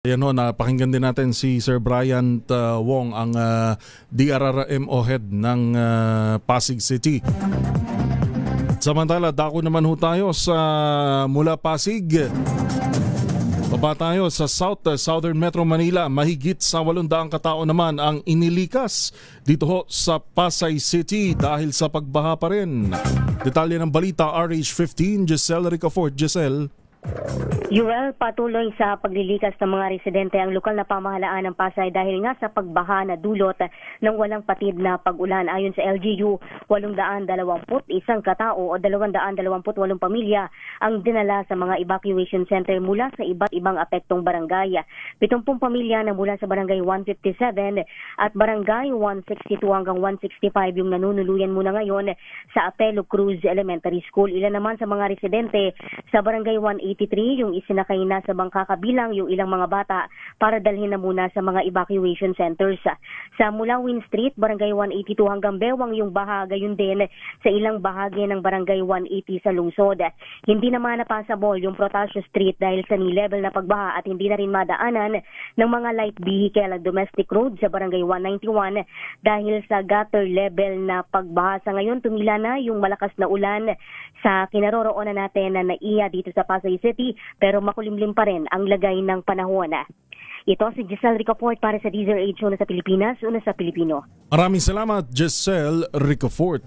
Ayan ho, napakinggan din natin si Sir Bryant Wong, ang DRRMO head ng Pasig City. Samantala, dako naman ho tayo sa mula Pasig. Baba tayo sa Southern Metro Manila. Mahigit sa 800 katao naman ang inilikas dito ho sa Pasay City dahil sa pagbaha pa rin. Detalye ng balita, RH15, Giselle Ricafort. Giselle. Yuel, patuloy sa paglilikas ng mga residente ang lokal na pamahalaan ng Pasay dahil nga sa pagbaha na dulot ng walang patid na pag-ulan. Ayon sa LGU, 821 katao o 228 pamilya ang dinala sa mga evacuation center mula sa iba't ibang apektong barangay. 70 pamilya na mula sa barangay 157 at barangay 162 hanggang 165 yung nanunuluyan muna ngayon sa Apelo Cruz Elementary School. Ilan naman sa mga residente sa barangay 183 yung isinakay na sa bangka kabilang yung ilang mga bata para dalhin na muna sa mga evacuation centers. Sa Mulawin Street, barangay 182 hanggang Bewang yung baha, gayon din sa ilang bahagi ng barangay 180 sa lungsod. Hindi naman napasabol yung Protasio Street dahil sa ni-level na pagbaha at hindi na rin madaanan ng mga light vehicle at domestic road sa barangay 191 dahil sa gutter level na pagbaha. Sa ngayon, tumila na yung malakas na ulan sa kinaroroonan natin na naiya dito sa Pasay City, pero makulimlim pa rin ang lagay ng panahon. Ito si Giselle Ricafort para sa DZRH, una sa Pilipinas, una sa Pilipino. Maraming salamat, Giselle Ricafort.